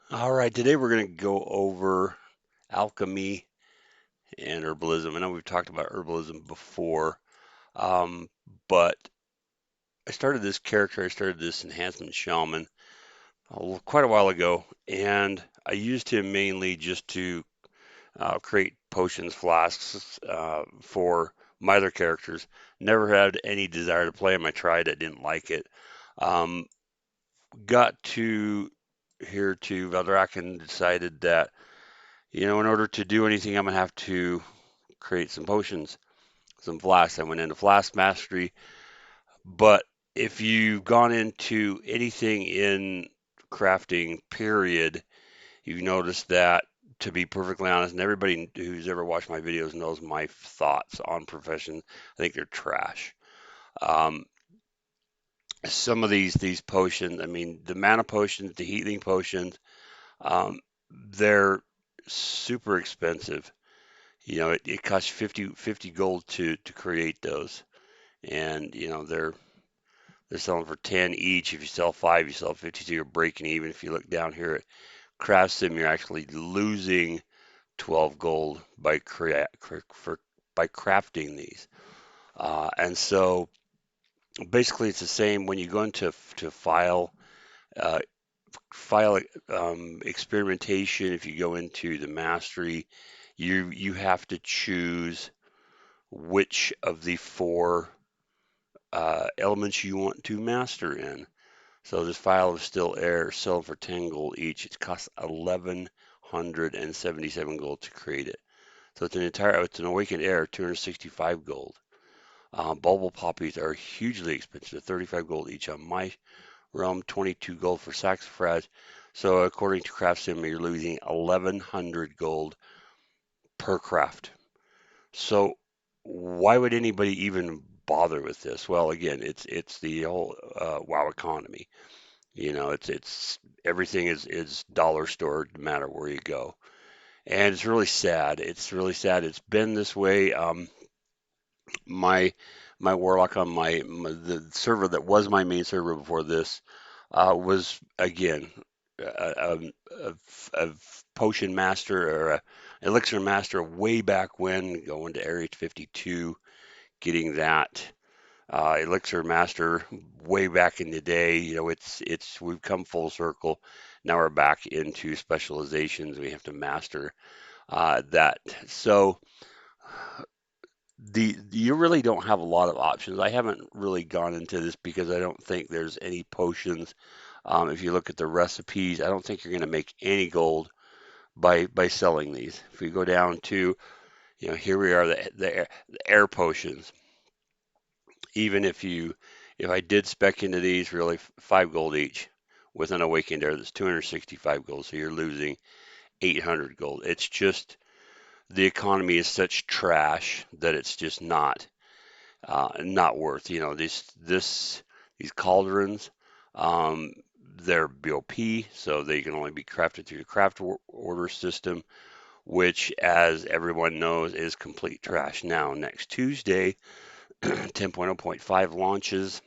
All right, today we're going to go over alchemy and herbalism. I know we've talked about herbalism before, um, but I started this enhancement shaman quite a while ago, and I used him mainly just to create potions, flasks for my other characters. Never had any desire to play him. I tried it, didn't like it. Um, got to here to Valdrac and decided that in order to do anything, I'm gonna have to create some potions, some flasks. I went into flask mastery, but if you've gone into anything in crafting, period, you've noticed that, to be perfectly honest, and everybody who's ever watched my videos knows my thoughts on profession. I think they're trash. Um, some of these potions, I mean, the mana potions, the healing potions, um, they're super expensive. It costs 50 gold to create those. And, they're selling for 10 each. If you sell five, you sell 50, so you're breaking even. If you look down here at Craft Sim, you're actually losing 12 gold by crafting these. And so basically it's the same when you go into to uh, file experimentation. If you go into the mastery, you have to choose which of the four elements you want to master in. So this file of still air selling for 10 gold each. It costs 1177 gold to create it. So it's an awakened air, 265 gold. Bulbul poppies are hugely expensive, 35 gold each on my realm, 22 gold for saxifrage. So according to Craft Sim, you're losing 1100 gold per craft. So why would anybody even bother with this? Well, again, it's the whole WoW economy. It's everything is dollar store no matter where you go, and it's really sad. It's really sad. It's been this way. My my warlock on the server that was my main server before this was again a potion master or a elixir master way back when, going to Area 52, getting that Elixir Master way back in the day. It's we've come full circle. Now we're back into specializations. We have to master that. So the you really don't have a lot of options. I haven't really gone into this because I don't think there's any potions. If you look at the recipes, I don't think you're going to make any gold by selling these. If we go down to, here we are, the air potions. Even if I did spec into these, really 5 gold each with an awakened air, that's 265 gold. So you're losing 800 gold. It's just the economy is such trash that it's just not worth. These cauldrons, um, they're BOP, so they can only be crafted through the craft order system, which, as everyone knows, is complete trash. Now, next Tuesday, 10.0.5 launches.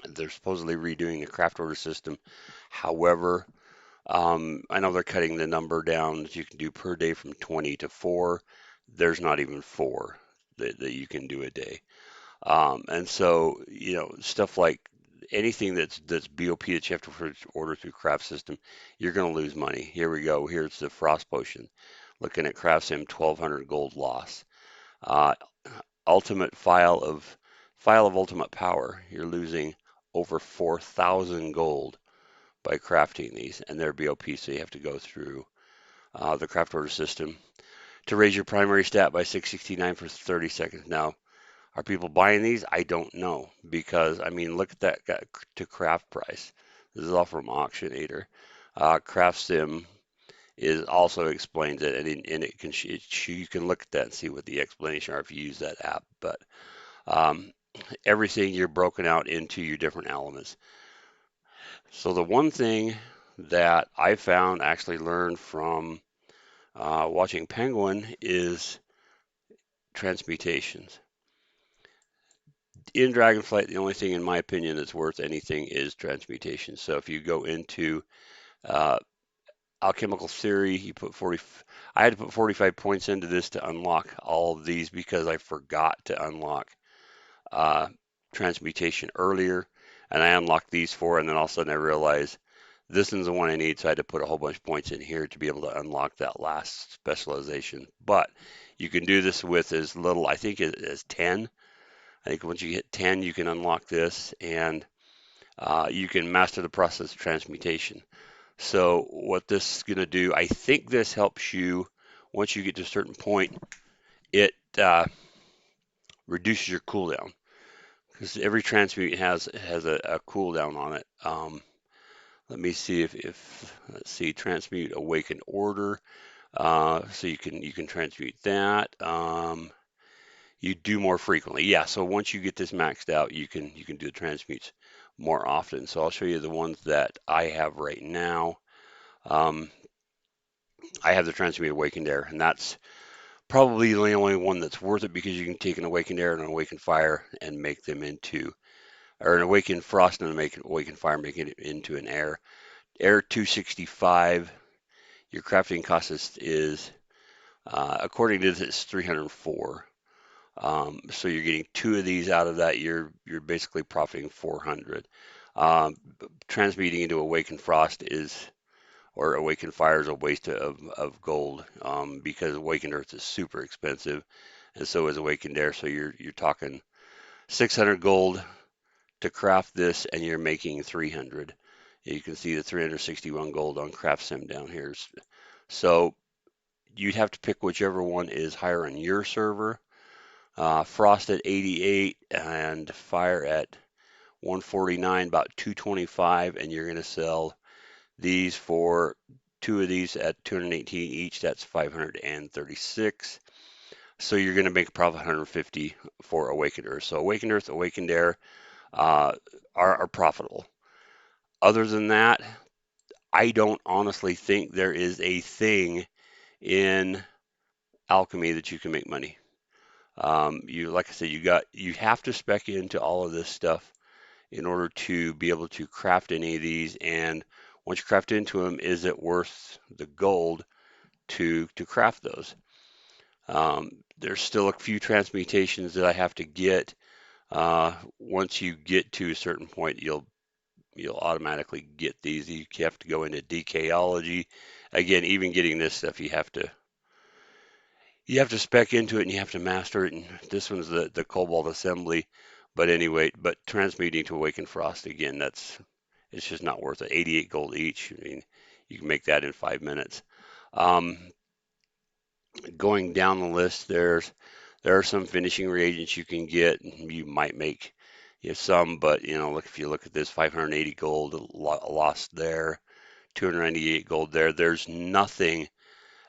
They're supposedly redoing the craft order system. However, I know they're cutting the number down that you can do per day from 20 to 4. There's not even 4 that you can do a day. And so, stuff like anything that's BOP that you have to order through craft system, you're going to lose money. Here we go. Here's the frost potion. Looking at craft sim, 1200 gold loss. Uh, ultimate file of ultimate power. You're losing over 4,000 gold by crafting these, and they're BOP, so you have to go through the craft order system to raise your primary stat by 669 for 30 seconds. Now, are people buying these? I don't know, because I mean, look at that to craft price. This is all from Auctionator. Craft Sim is also explains it, and you can look at that and see what the explanation are if you use that app. But um, everything you're broken out into your different elements. So the one thing that I found, actually learned from watching Penguin, is transmutations. In Dragonflight, the only thing, in my opinion, that's worth anything is transmutation. So if you go into uh, alchemical theory. You put 40. I had to put 45 points into this to unlock all of these because I forgot to unlock uh, transmutation earlier, and I unlocked these four, and then all of a sudden I realized this is the one I need, so I had to put a whole bunch of points in here to be able to unlock that last specialization. But you can do this with as little, I think, as 10. I think once you hit 10, you can unlock this, and you can master the process of transmutation. So what this is going to do, I think this helps you once you get to a certain point, it reduces your cooldown because every transmute has a cooldown on it. Let me see if let's see transmute awaken order. So you can transmute that. You do more frequently. Yeah. So once you get this maxed out, you can do the transmutes more often. So I'll show you the ones that I have right now. Um, I have the transmute awakened air, and that's probably the only one that's worth it because you can take an awakened air and an awakened fire and make them into, or an awakened frost and an awakened fire, making it into an air. Air 265. Your crafting cost is according to this, it's 304. So you're getting two of these out of that. You're basically profiting 400. Um, Transmuting into awakened frost is or awakened fire is a waste of gold because awakened earth is super expensive, and so is awakened air. So you're talking 600 gold to craft this, and you're making 300. You can see the 361 gold on craft sim down here. So you'd have to pick whichever one is higher on your server. Frost at 88 and fire at 149, about 225, and you're going to sell these for two of these at 218 each. That's 536. So you're going to make a profit of 150 for Awakened Earth. So Awakened Earth, Awakened Air uh, are profitable. Other than that, I don't honestly think there is a thing in alchemy that you can make money. Like I said, you have to spec into all of this stuff in order to be able to craft any of these. And once you craft into them, is it worth the gold to craft those? There's still a few transmutations that I have to get. Once you get to a certain point, you'll automatically get these. You have to go into decaology. Again, even getting this stuff, you have to spec into it and you have to master it. And this one's the cobalt assembly. But anyway, but transmuting to awaken frost again, it's just not worth it. 88 gold each. I mean, you can make that in 5 minutes. Um, Going down the list, there are some finishing reagents you can get. You might make some, but look, if you look at this, 580 gold lost there, 298 gold there. There's nothing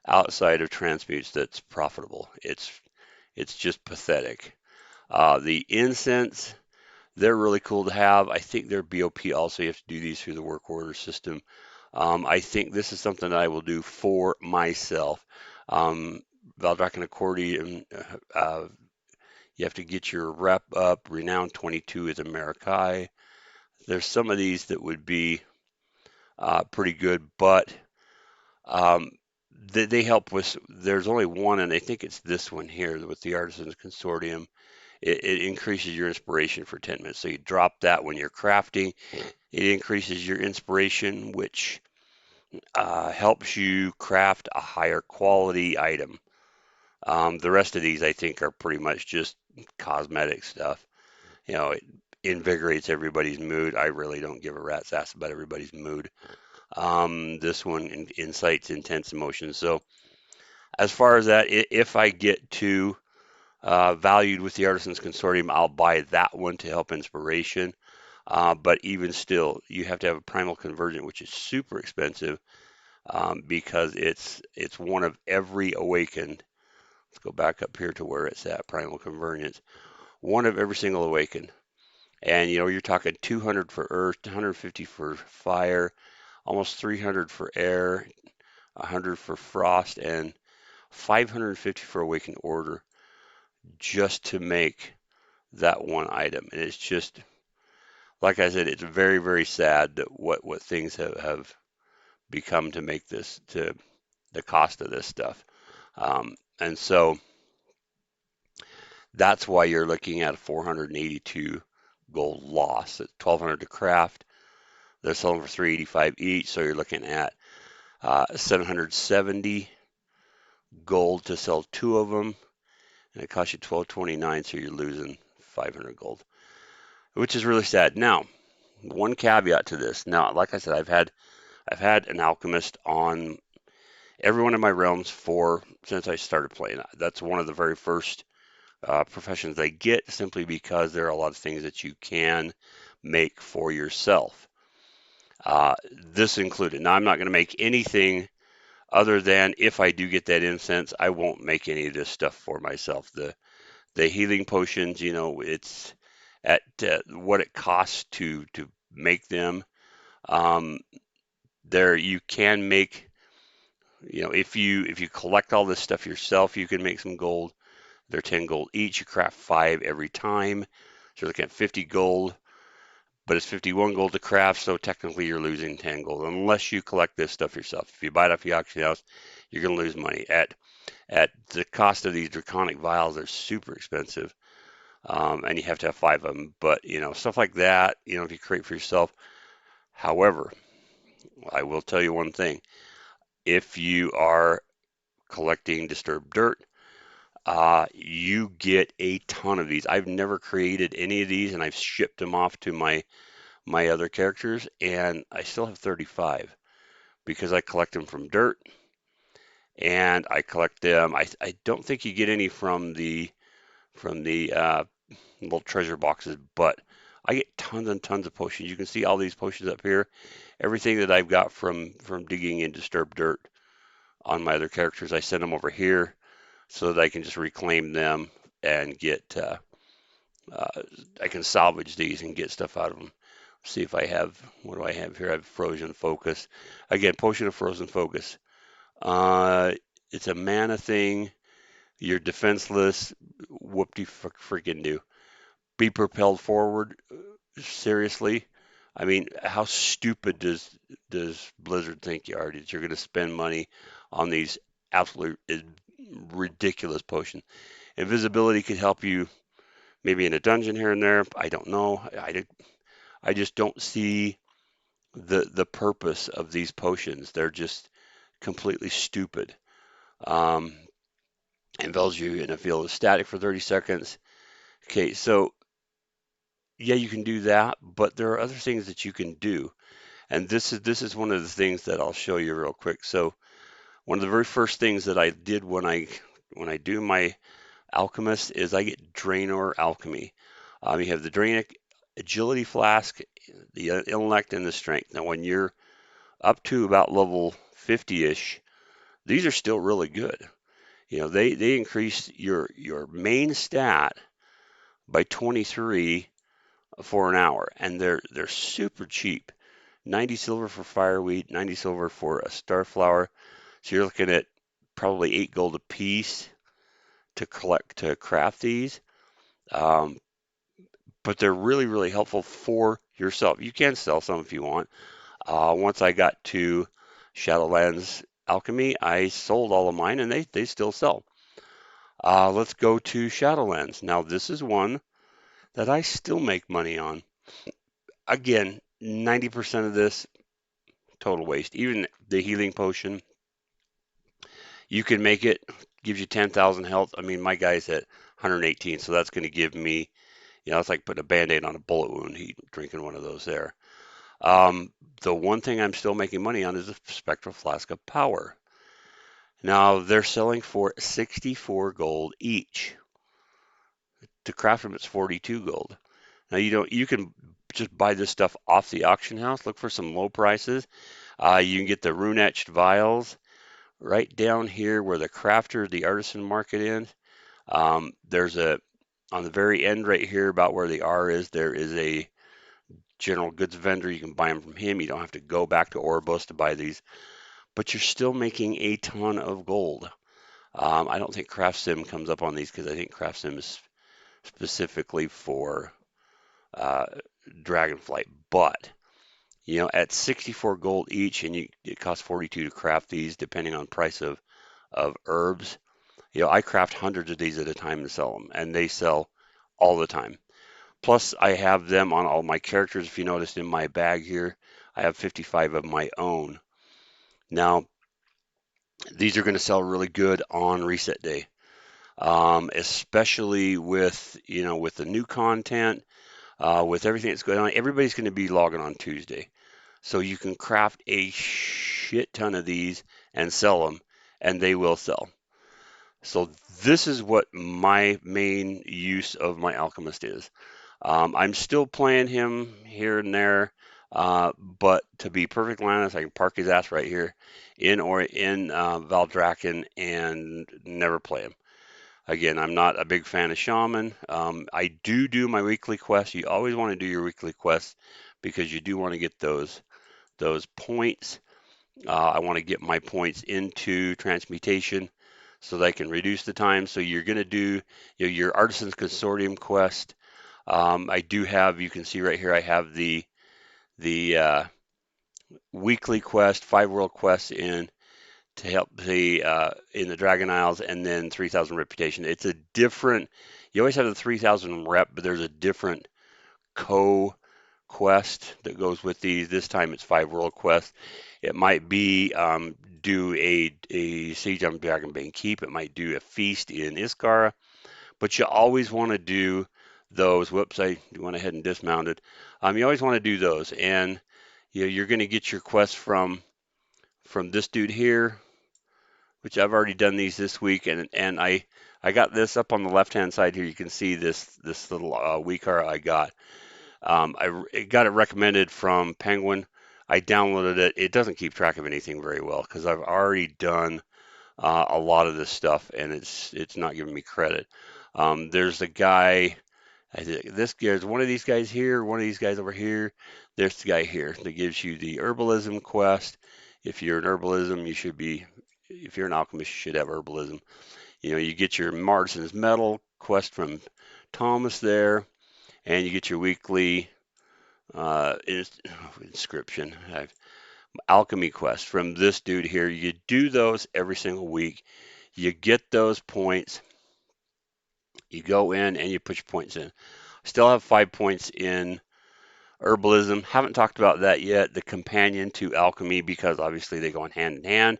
outside of transmutes that's profitable. It's just pathetic. The incense, they're really cool to have. I think they're BOP also. You have to do these through the work order system. I think this is something that I will do for myself. Um, Valdrakken Accordion, you have to get your rep up. Renown 22 is Americai. There's some of these that would be pretty good, but um, they help with. There's only one, and I think it's this one here with the Artisans Consortium. It increases your inspiration for 10 minutes. So you drop that when you're crafting. It increases your inspiration, which helps you craft a higher quality item. The rest of these, I think, are pretty much just cosmetic stuff. It invigorates everybody's mood. I really don't give a rat's ass about everybody's mood. This one incites intense emotions. So as far as that, if I get to valued with the Artisans Consortium, I'll buy that one to help inspiration. But even still, you have to have a primal convergent, which is super expensive because it's one of every awakened. Let's go back up here to where it's at, primal convergence. One of every single awakened. And you're talking 200 for earth, 150 for fire, almost 300 for air, 100 for frost, and 550 for awakened order just to make that one item. And it's just, like I said, it's very, very sad that what things have become to make this to the cost of this stuff. And so that's why you're looking at a 482 gold loss. At 1200 to craft, they're selling for 385 each, so you're looking at 770 gold to sell two of them, and it costs you 1229, so you're losing 500 gold, which is really sad. Now, one caveat to this. Now, like I said, I've had an alchemist on every one of my realms for since I started playing. That's one of the very first professions I get, simply because there are a lot of things that you can make for yourself. This included. Now, I'm not going to make anything other than if I do get that incense, I won't make any of this stuff for myself. The healing potions, it's at what it costs to make them. Um, there you can make, if you collect all this stuff yourself, you can make some gold. They're 10 gold each. You craft 5 every time. So you're looking at 50 gold, but it's 51 gold to craft, so technically you're losing 10 gold unless you collect this stuff yourself. If you buy it off the auction house, you're going to lose money. At the cost of these draconic vials, they're super expensive, and you have to have 5 of them. But, stuff like that, if you create for yourself. However, I will tell you one thing. If you are collecting disturbed dirt, you get a ton of these. I've never created any of these, and I've shipped them off to my other characters, and I still have 35 because I collect them from dirt, and I collect them. I don't think you get any from the little treasure boxes, but I get tons and tons of potions. You can see all these potions up here. Everything that I've got from digging in disturbed dirt on my other characters, I send them over here so that I can just reclaim them and get. Uh, I can salvage these and get stuff out of them. See if I have. What do I have here? I have frozen focus. Again, potion of frozen focus. Uh, it's a mana thing. You're defenseless. Whoop-de freaking do. Be propelled forward. Seriously? I mean, how stupid does Blizzard think you are that you're going to spend money on these absolute ridiculous potions? Invisibility could help you maybe in a dungeon here and there. I don't know. I just don't see the purpose of these potions. They're just completely stupid. Um, envelops you in a field of static for 30 seconds. Okay, so yeah, you can do that, but there are other things that you can do. And this is one of the things that I'll show you real quick. So one of the very first things that I did when I do my alchemist is I get Draenor alchemy. You have the Draenic agility flask, the intellect, and the strength. Now, when you're up to about level 50-ish, these are still really good. They increase your main stat by 23 for an hour, and they're super cheap. 90 silver for fireweed, 90 silver for a starflower. So you're looking at probably 8 gold a piece to craft these. Um, but they're really, really helpful for yourself. You can sell some if you want. Once I got to Shadowlands Alchemy, I sold all of mine, and they still sell. Let's go to Shadowlands. Now, this is one that I still make money on. Again, 90% of this, total waste. Even the healing potion, you can make it, gives you 10,000 health. I mean, my guy's at 118, so that's going to give me, it's like putting a band-aid on a bullet wound, drinking one of those there. Um, the one thing I'm still making money on is the Spectral Flask of Power. Now, they're selling for 64 gold each. To craft them, it's 42 gold. Now, you can just buy this stuff off the auction house, look for some low prices. You can get the rune-etched vials right down here where the artisan market is. There's on the very end right here about where the R is, there is a general goods vendor. You can buy them from him. You don't have to go back to Oribos to buy these, but you're still making a ton of gold. I don't think Craft Sim comes up on these because I think Craft Sim is specifically for uh, Dragonflight, but At 64 gold each, and it costs 42 to craft these, depending on price of herbs. I craft hundreds of these at a time and sell them, and they sell all the time. Plus, I have them on all my characters. If you noticed in my bag here, I have 55 of my own. Now, these are going to sell really good on reset day, especially with the new content, with everything that's going on. Everybody's going to be logging on Tuesday. So you can craft a shit ton of these and sell them, and they will sell. So this is what my main use of my alchemist is. I'm still playing him here and there, but to be perfectly honest, I can park his ass right here in Valdraken and never play him. Again, I'm not a big fan of Shaman. I do my weekly quests. You always want to do your weekly quests because you do want to get those points. I want to get my points into transmutation so that I can reduce the time. So you're going to do your Artisans Consortium quest. I do have, you can see right here, I have the weekly quest, 5 world quests to help the in the Dragon Isles, and then 3,000 reputation. It's a different. You always have the 3,000 rep, but there's a different co quest that goes with these. This time it's 5 world quests. It might be do a siege on Dragonbane Keep. It might do a feast in Iskara, but you always want to do those. Whoops, I went ahead and dismounted. You always want to do those, and you're going to get your quests from this dude here, which I've already done these this week, and I got this up on the left hand side here. You can see this little Weekar I got. Got it recommended from Penguin. I downloaded it. It doesn't keep track of anything very well because I've already done a lot of this stuff, and it's not giving me credit. There's a guy. There's one of these guys here, one of these guys over here. There's the guy here that gives you the herbalism quest. If you're an herbalism, you should be. If you're an alchemist, you should have herbalism. You get your Martinson's Metal quest from Thomas there, and you get your weekly inscription. Alchemy quest from this dude here. You do those every single week. You get those points. You go in and you put your points in. Still have 5 points in herbalism. Haven't talked about that yet. The companion to alchemy, because obviously they go in hand.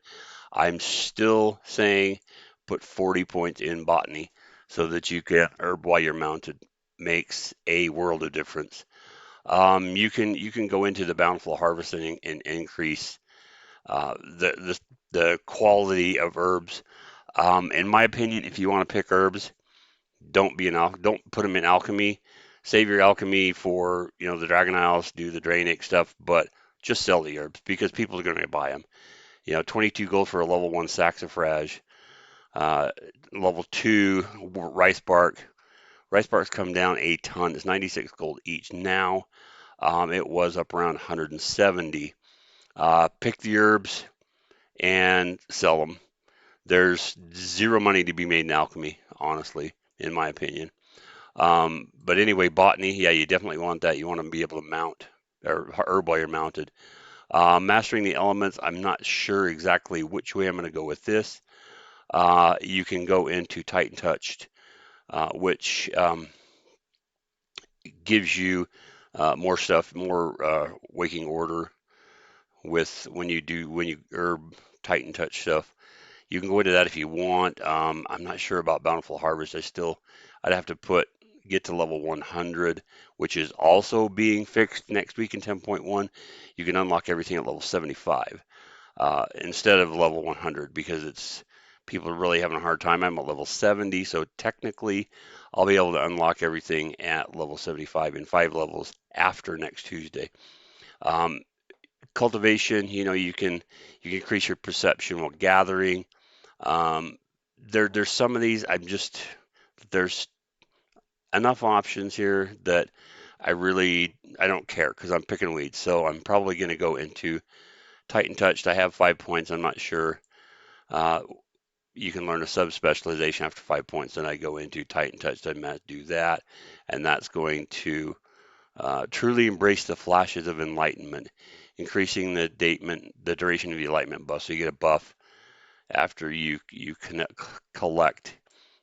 I'm still saying put 40 points in botany so that you can herb while you're mounted. Makes a world of difference. You can go into the bountiful harvesting and increase the quality of herbs. In my opinion, if you want to pick herbs, don't put them in alchemy. Save your alchemy for the Dragon Isles, do the Draenic stuff, but just sell the herbs because people are going to buy them. 22 gold for a level 1 saxifrage, uh, level 2 rice bark. Rice barks come down a ton. It's 96 gold each now. It was up around 170. Pick the herbs and sell them. There's zero money to be made in alchemy, honestly, in my opinion. But anyway, botany, yeah, you definitely want that. You want to be able to mount or herb while you're mounted. Mastering the elements, I'm not sure exactly which way I'm going to go with this. You can go into Titan Touched, which gives you more stuff, more waking order with when you herb Titan Touch stuff. You can go into that if you want. I'm not sure about Bountiful Harvest. I'd have to get to level 100, which is also being fixed next week in 10.1. You can unlock everything at level 75 instead of level 100 because people are really having a hard time. I'm at level 70, so technically I'll be able to unlock everything at level 75 in 5 levels after next Tuesday. Um, Cultivation, you can increase your perception while gathering. Um, there's some of these there's enough options here that I don't care because I'm picking weeds. So I'm probably going to go into Titan Touched. I have 5 points. I'm not sure. Uh, you can learn a sub-specialization after 5 points. Then I go into Titan Touched. I might do that, and that's going to Truly embrace the flashes of enlightenment, increasing the duration of the enlightenment buff. So you get a buff after you collect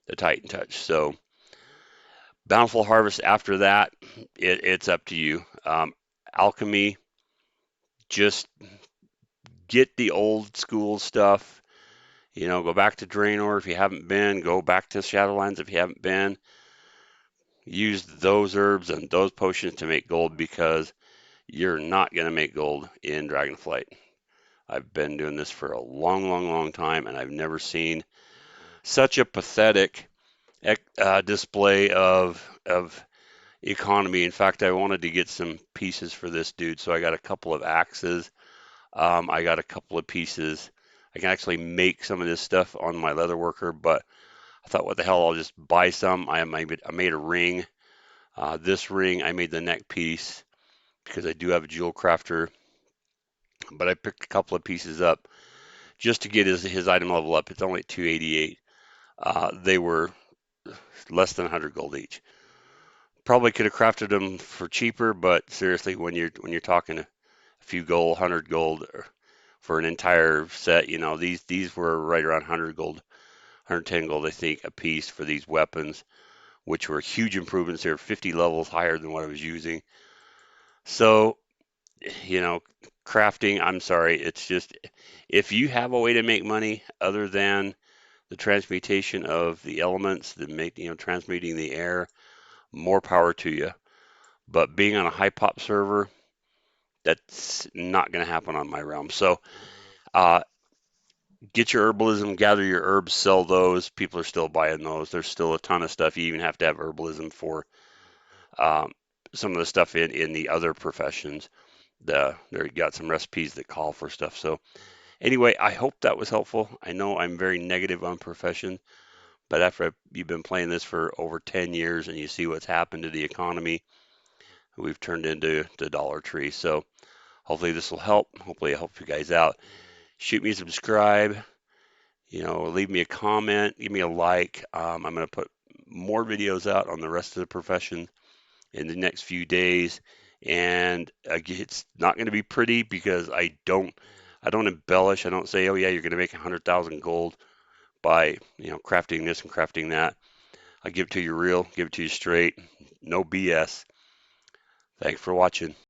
the Titan Touch. So bountiful harvest after that, it's up to you. Alchemy, just get the old school stuff. Go back to Draenor if you haven't been. Go back to Shadowlands if you haven't been. Use those herbs and those potions to make gold because you're not going to make gold in Dragonflight. I've been doing this for a long, long, long time, and I've never seen such a pathetic display of economy. In fact, I wanted to get some pieces for this dude, so I got a couple of axes. I got a couple of pieces. I can actually make some of this stuff on my leather worker, but I thought, what the hell? I'll just buy some. I made a ring. This ring, I made the neck piece because I do have a jewel crafter, but I picked a couple of pieces up just to get his item level up. It's only at 288. They were less than 100 gold each. Probably could have crafted them for cheaper, but seriously, when you're talking a few gold, 100 gold for an entire set, these were right around 100 gold, 110 gold, I think, a piece for these weapons, which were huge improvements. They're 50 levels higher than what I was using. So, you know, crafting, I'm sorry, it's just if you have a way to make money other than the transmutation of the elements, transmuting the air, more power to you. But being on a high pop server, that's not going to happen on my realm. So, uh, get your herbalism, gather your herbs, sell those. People are still buying those. There's still a ton of stuff. You even have to have herbalism for um, some of the stuff in the other professions. There you got some recipes that call for stuff. So anyway, I hope that was helpful. I know I'm very negative on profession, but after you've been playing this for over 10 years and you see what's happened to the economy, we've turned into the Dollar Tree. So hopefully this will help. Hopefully it helps you guys out. Shoot me a subscribe. Leave me a comment, give me a like. I'm going to put more videos out on the rest of the profession in the next few days, and it's not going to be pretty because I don't embellish. I don't say, oh yeah, you're going to make 100,000 gold by crafting this and crafting that. I give it to you real, give it to you straight, no BS. Thanks for watching.